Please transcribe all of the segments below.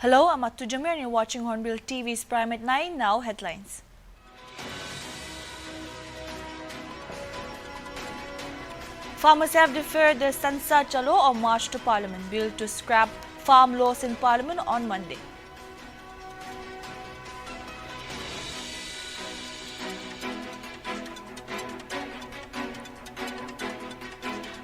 Hello, I'm Attu Jamir and you're watching Hornbill TV's Prime at 9. Now headlines. Farmers have deferred their Sansa Chalo or March to Parliament bill to scrap farm laws in Parliament on Monday.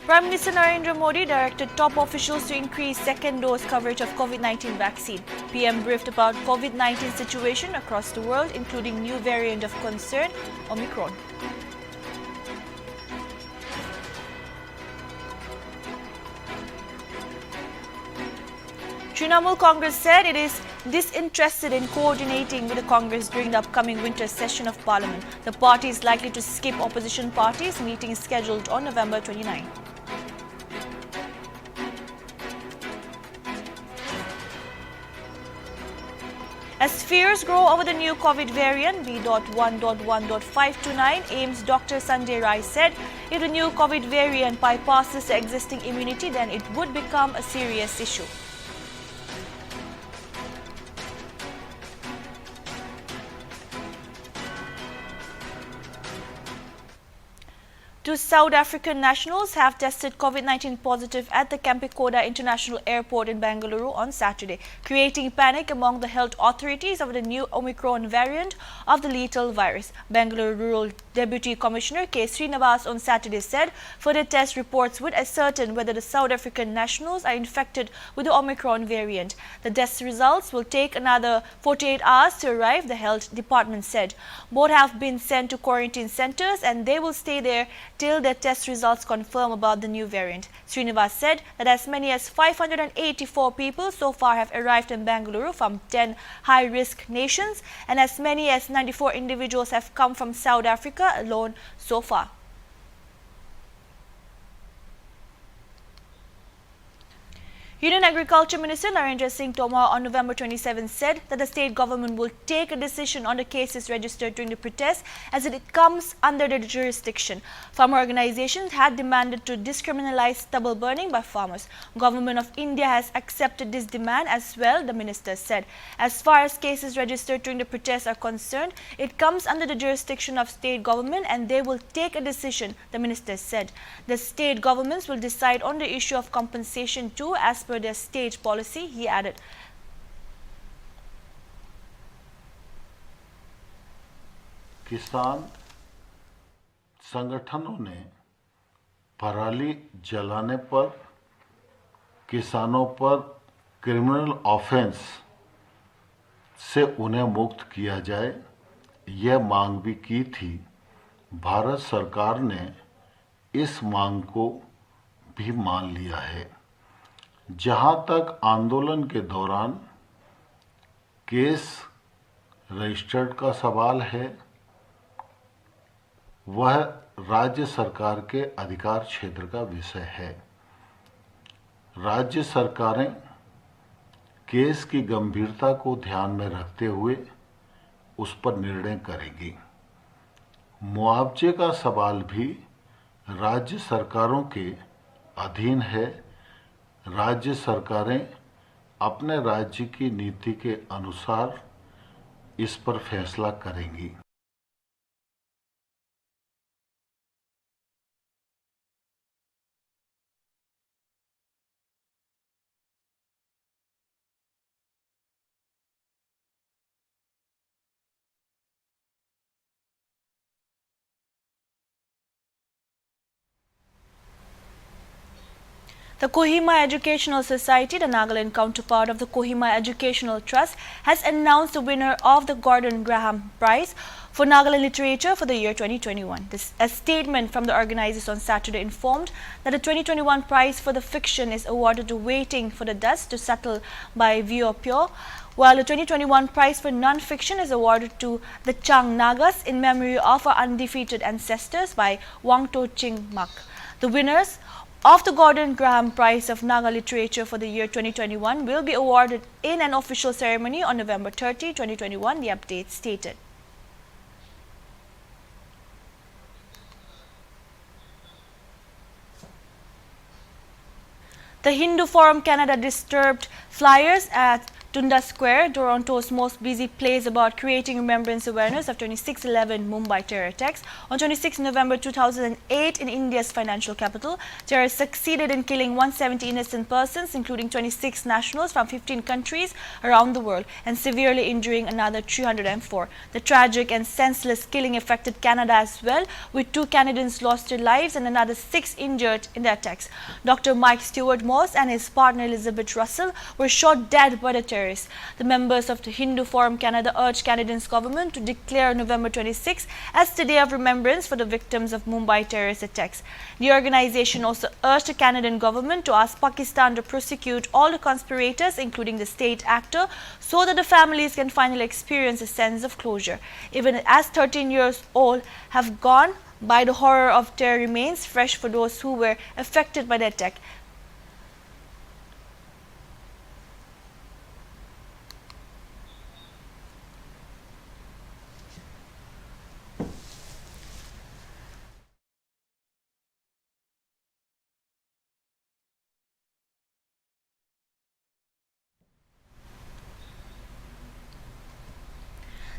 Prime Minister Narendra Modi directed top officials to increase second dose coverage of COVID-19 vaccine. PM briefed about COVID-19 situation across the world, including new variant of concern, Omicron. Trinamool Congress said it is disinterested in coordinating with the Congress during the upcoming winter session of Parliament. The party is likely to skip opposition parties' meetings scheduled on November 29. As fears grow over the new COVID variant B.1.1.529, AIMS Dr. Sanjay Rai said if the new COVID variant bypasses the existing immunity, then it would become a serious issue. Two South African nationals have tested COVID-19 positive at the Kempikoda International Airport in Bengaluru on Saturday, creating panic among the health authorities over the new Omicron variant of the lethal virus. Bengaluru Rural Deputy Commissioner K. Srinivas on Saturday said further test reports would ascertain whether the South African nationals are infected with the Omicron variant. The test results will take another 48 hours to arrive, the health department said. Both have been sent to quarantine centers and they will stay there till their test results confirm about the new variant. Srinivas said that as many as 584 people so far have arrived in Bengaluru from 10 high-risk nations and as many as 94 individuals have come from South Africa alone so far. Union Agriculture Minister Narendra Singh Tomar on November 27 said that the state government will take a decision on the cases registered during the protest as it comes under the jurisdiction. Farmer organizations had demanded to decriminalize stubble burning by farmers. Government of India has accepted this demand as well, the minister said. As far as cases registered during the protests are concerned, it comes under the jurisdiction of state government and they will take a decision, the minister said. The state governments will decide on the issue of compensation too as per their state policy, he added. किसान संगठनों ने पराली जलाने पर किसानों पर criminal offence से उन्हें मुक्त किया जाए, यह मांग भी की थी। भारत सरकार ने इस मांग को भी मान लिया है। जहां तक आंदोलन के दौरान केस रजिस्टर्ड का सवाल है, वह राज्य सरकार के अधिकार क्षेत्र का विषय है। राज्य सरकारें केस की गंभीरता को ध्यान में रखते हुए उस पर निर्णय करेंगी। मुआवजे का सवाल भी राज्य सरकारों के अधीन है। राज्य सरकारें अपने राज्य की नीति के अनुसार इस पर फैसला करेंगी। The Kohima Educational Society, the Nagaland counterpart of the Kohima Educational Trust, has announced the winner of the Gordon Graham Prize for Nagaland Literature for the year 2021. A statement from the organizers on Saturday informed that the 2021 prize for the fiction is awarded to Waiting for the Dust to Settle by Vio Pure, while the 2021 prize for non-fiction is awarded to the Chang Nagas in memory of our undefeated ancestors by Wangto Ching Mak. The winners of the Gordon Graham Prize of Naga Literature for the year 2021 will be awarded in an official ceremony on November 30, 2021, the update stated. The Hindu Forum Canada disturbed flyers at Dundas Square, Toronto's most busy place, about creating remembrance awareness of 26/11 Mumbai terror attacks. On 26 November 2008 in India's financial capital, terrorists succeeded in killing 170 innocent persons, including 26 nationals from 15 countries around the world, and severely injuring another 304. The tragic and senseless killing affected Canada as well, with 2 Canadians lost their lives and another 6 injured in the attacks. Dr. Mike Stewart Moss and his partner Elizabeth Russell were shot dead by the terrorists. The members of the Hindu Forum Canada urged Canadians government to declare November 26 as the day of remembrance for the victims of Mumbai terrorist attacks. The organization also urged the Canadian government to ask Pakistan to prosecute all the conspirators, including the state actor, so that the families can finally experience a sense of closure. Even as 13 years old have gone by, the horror of terror remains fresh for those who were affected by the attack.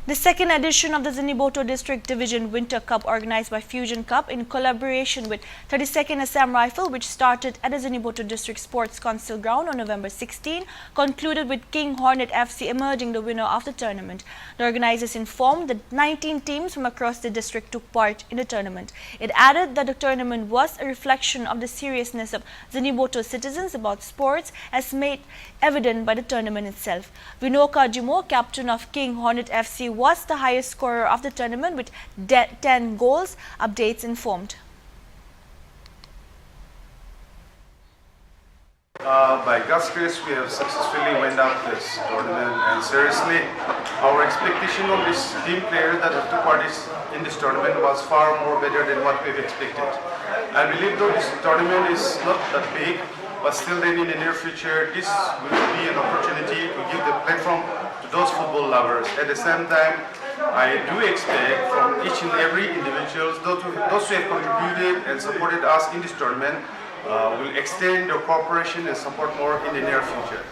The second edition of the Zeniboto District Division Winter Cup, organized by Fusion Cup in collaboration with 32nd Assam Rifle, which started at the Zeniboto District Sports Council ground on November 16, concluded with King Hornet FC emerging the winner of the tournament. The organizers informed that 19 teams from across the district took part in the tournament. It added that the tournament was a reflection of the seriousness of Zeniboto citizens about sports, as made evident by the tournament itself. Vinoka Jimo, captain of King Hornet FC, was the highest scorer of the tournament with 10 goals, updates informed. By God's grace, we have successfully went up this tournament, and seriously, our expectation of this team players that have took part in this tournament was far more better than what we've expected. I believe though this tournament is not that big, but still then in the near future, this will be an opportunity to give the platform to those football lovers. At the same time, I do expect from each and every individual, those who have contributed and supported us in this tournament, will extend their cooperation and support more in the near future.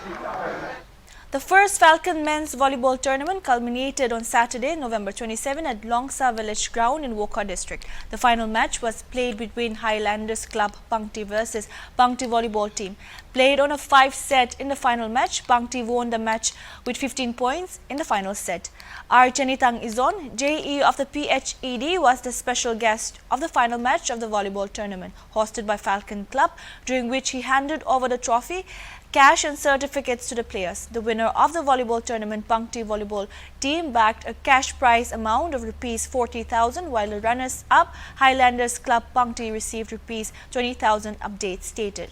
The first Falcon men's volleyball tournament culminated on Saturday, November 27 at Longsa Village Ground in Wokha district. The final match was played between Highlanders Club Pangti versus Pangti volleyball team. Played on a 5-set in the final match, Pangti won the match with 15 points in the final set. R. Chanitang Izon, JE of the PHED, was the special guest of the final match of the volleyball tournament, hosted by Falcon Club, during which he handed over the trophy, cash and certificates to the players. The winner of the volleyball tournament, Pangti volleyball team, backed a cash prize amount of Rs 40,000, while the runners-up, Highlanders Club Pangti, received Rs 20,000, update stated.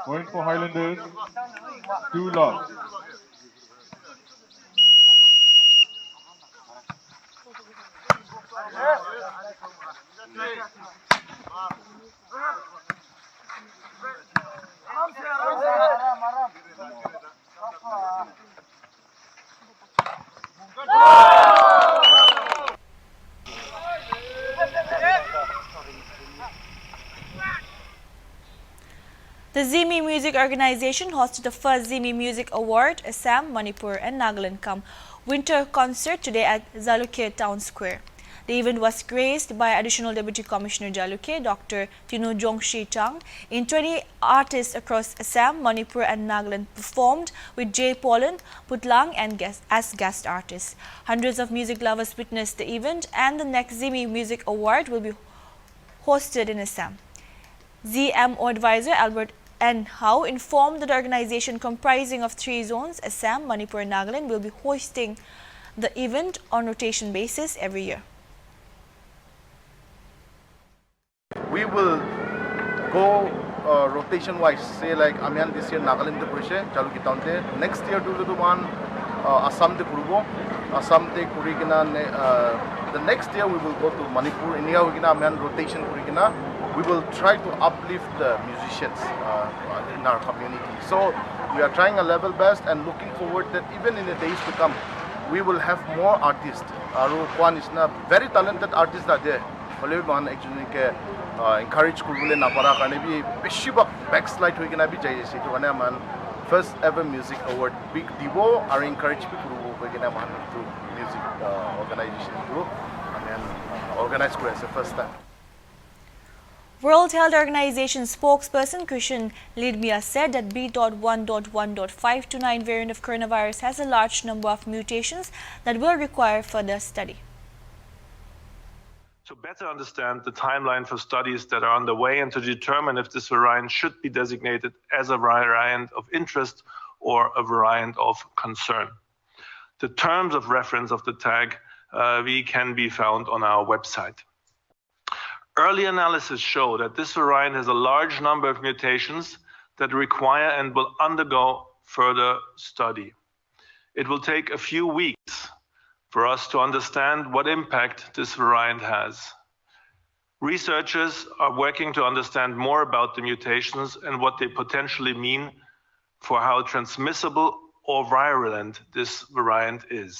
Point for Highlanders, 2 loss. The Zimi Music Organization hosted the first Zimi Music Award, Assam, Manipur and Nagaland come winter concert today at Jalukhe Town Square. The event was graced by Additional Deputy Commissioner Jalukhe, Dr. Tinu Jongshi Chang. In 20 artists across Assam, Manipur and Nagaland performed with Jay Polan, Putlang as guest artists. Hundreds of music lovers witnessed the event, and the next Zimi Music Award will be hosted in Assam. ZMO advisor Albert N. Howe informed that the organization, comprising of 3 zones, Assam, Manipur and Nagaland, will be hosting the event on rotation basis every year. We will go rotation wise, say like Amian this year Nagaland the Purishe, Jalukhe Town te, next year to the one Assam the Kurbo, Assam the Kurigina, the next year we will go to Manipur, India Amian rotation Kurigina. We will try to uplift the musicians in our community. So we are trying a level best and looking forward that even in the days to come, we will have more artists. Our Kwan is very talented artists are there. হলে মান একজনকে encourage করবলে না পারা কারণে B বেশিরভাগ ব্যাকস্লাইড হয়ে কিনা B যাই সেটো কারণে মান first ever music award big দিব আর এনকারেজ বি করব হয়ে কিনা মান টু মিউজিক অর্গানাইজেশন টু আমি অর্গানাইজ করে আছে first time World Health Organization spokesperson Krishan Lidmia said that B.1.1.529 variant of coronavirus has a large number of mutations that will require further study. To better understand the timeline for studies that are underway and to determine if this variant should be designated as a variant of interest or a variant of concern. The terms of reference of the tag can be found on our website. Early analysis show that this variant has a large number of mutations that require and will undergo further study. It will take a few weeks for us to understand what impact this variant has. Researchers are working to understand more about the mutations and what they potentially mean for how transmissible or virulent this variant is,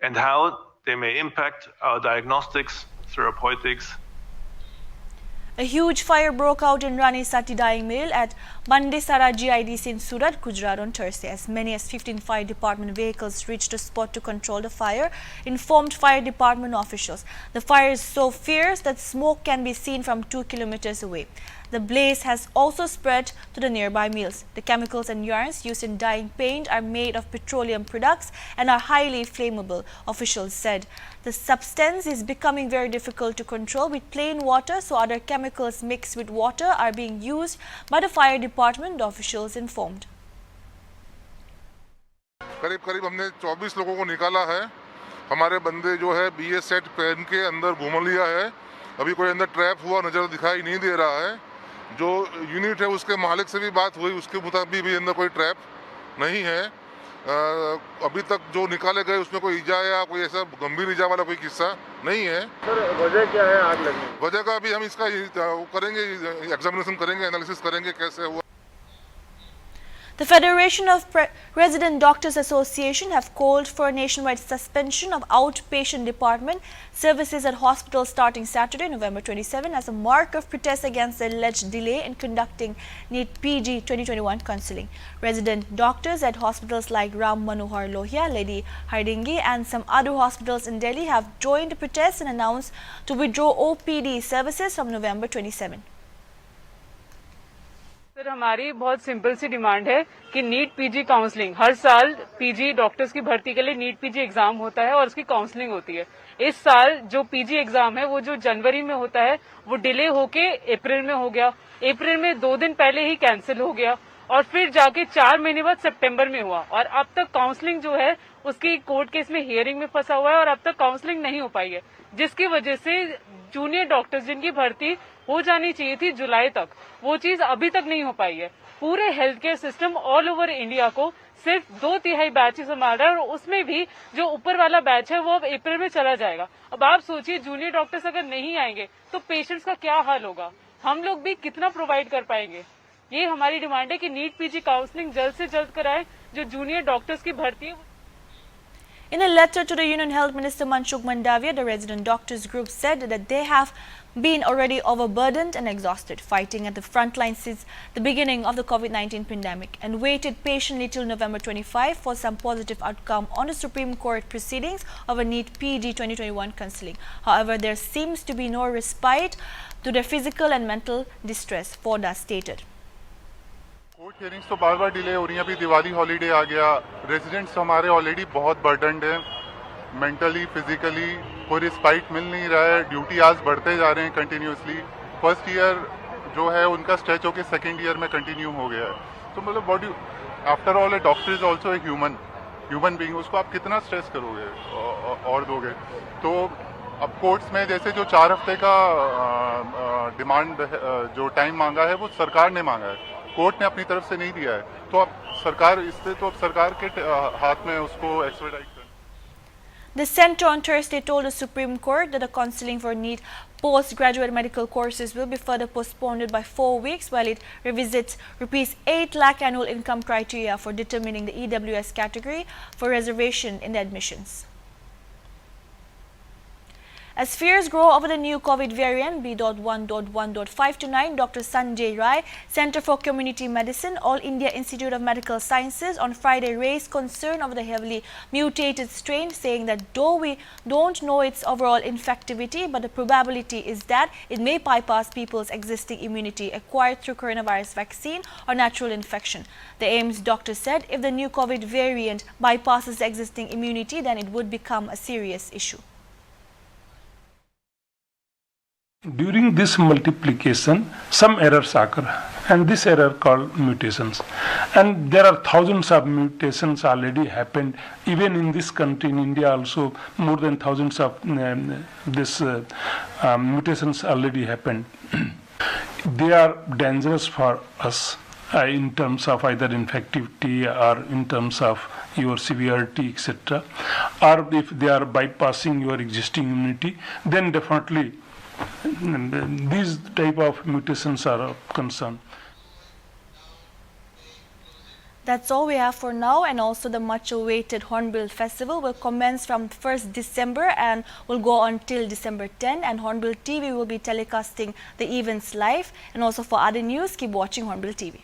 and how they may impact our diagnostics, therapeutics. A huge fire broke out in Rani Sati dyeing mill at Bandesara GIDC in Surat, Gujarat on Thursday. As many as 15 fire department vehicles reached the spot to control the fire, informed fire department officials. The fire is so fierce that smoke can be seen from 2 kilometers away. The blaze has also spread to the nearby mills. The chemicals and yarns used in dyeing paint are made of petroleum products and are highly flammable, officials said. The substance is becoming very difficult to control with plain water, so other chemicals mixed with water are being used by the fire department, officials informed. करीब करीब हमने 24 लोगों को निकाला है। हमारे बंदे जो है BS सेट पहन के अंदर घूम लिया है। अभी कोई अंदर ट्रैप हुआ नजर दिखाई नहीं दे रहा है। जो यूनिट है उसके मालिक से भी बात हुई, उसके मुताबिक भी अंदर कोई ट्रैप नहीं है। अभी तक जो निकाले गए उसमें कोई ईजा या कोई ऐसा गंभीर ईजा वाला कोई किस्सा नहीं है। सर वजह क्या है आग लगने वजह का अभी हम इसका करेंगे, एग्जामिनेशन करेंगे, एनालिसिस करेंगे कैसे हुआ। The Federation of Resident Doctors Association have called for a nationwide suspension of outpatient department services at hospitals starting Saturday, November 27 as a mark of protest against the alleged delay in conducting NEET PG 2021 counselling. Resident doctors at hospitals like Ram Manohar Lohia, Lady Hardingi and some other hospitals in Delhi have joined the protest and announced to withdraw OPD services from November 27. Sir हमारी बहुत simple सी demand है कि NEET PG counselling, हर साल PG doctors की भर्ती के लिए NEET PG exam होता है और उसकी काउंसलिंग होती है। इस साल जो पीजी एग्जाम है वो जो जनवरी में होता है वो डिले होके अप्रैल में हो गया। अप्रैल में 2 दिन पहले ही कैंसिल हो गया और फिर जाके 4 महीने बाद सितंबर में हुआ और अब तक काउंसलिंग जो है उसकी कोर्ट केस में हियरिंग में फंसा हुआ है और अब तक काउंसलिंग नहीं हो पाई है, जिसकी वजह से जूनियर डॉक्टर्स जिनकी भर्ती हो जानी चाहिए थी जुलाई तक, वो चीज अभी तक नहीं हो पाई है। पूरे health care system all over India को सिर्फ 2/3 बैच ही संभाल रहा है और उसमें भी जो ऊपर वाला बैच है वो अब अप्रैल में चला जाएगा। अब आप सोचिए जूनियर डॉक्टर्स अगर नहीं आएंगे तो पेशेंट्स का क्या हाल होगा, हम लोग भी कितना प्रोवाइड कर पाएंगे। ये हमारी डिमांड है कि नीट पीजी काउंसलिंग जल्द से जल्द कराए, जो जूनियर डॉक्टर्स की भर्ती है। In a letter to the Union Health Minister Manshukh Mandavia, the resident doctors group said that they have been already overburdened and exhausted, fighting at the front line since the beginning of the COVID-19 pandemic and waited patiently till November 25 for some positive outcome on the Supreme Court proceedings of a NEET PG 2021 counselling. However, there seems to be no respite to their physical and mental distress, Forda stated. Court hearings तो बार बार delay हो रही हैं। अभी Diwali holiday आ गया, residents हमारे already बहुत burdened हैं, mentally physically कोई रिस्पाइट मिल नहीं रहा है। ड्यूटी आज बढ़ते जा रहे हैं कंटिन्यूसली। फर्स्ट ईयर जो है उनका स्ट्रेच होकर सेकेंड ईयर में कंटिन्यू हो गया है। तो मतलब body after all A doctor is also a human being, उसको आप कितना स्ट्रेस करोगे और दोगे। तो अब कोर्ट्स में जैसे जो 4 हफ्ते का डिमांड जो टाइम मांगा है वो सरकार ने मांगा है, कोर्ट ने अपनी तरफ से नहीं दिया है। तो अब सरकार इससे तो अब सरकार के हाथ में उसको एक्सट्राडाइट करना। The centre on Thursday told the Supreme Court that the counselling for NEET postgraduate medical courses will be further postponed by 4 weeks while it revisits ₹8 lakh annual income criteria for determining the EWS category for reservation in the admissions. As fears grow over the new COVID variant B.1.1.529, Dr. Sanjay Rai, Center for Community Medicine, All India Institute of Medical Sciences, on Friday raised concern over the heavily mutated strain, saying that though we don't know its overall infectivity, but the probability is that it may bypass people's existing immunity acquired through coronavirus vaccine or natural infection. The AIIMS doctor said if the new COVID variant bypasses the existing immunity, then it would become a serious issue. During this multiplication, some errors occur, and this error called mutations. And there are thousands of mutations already happened. Even in this country, in India also, more than thousands of mutations already happened. They are dangerous for us in terms of either infectivity or in terms of your severity, etc. Or if they are bypassing your existing immunity, then definitely these type of mutations are of concern. That's all we have for now, and also the much awaited Hornbill Festival will commence from 1st December and will go on till December 10, and HornbillTV will be telecasting the events live. And also for other news, keep watching HornbillTV.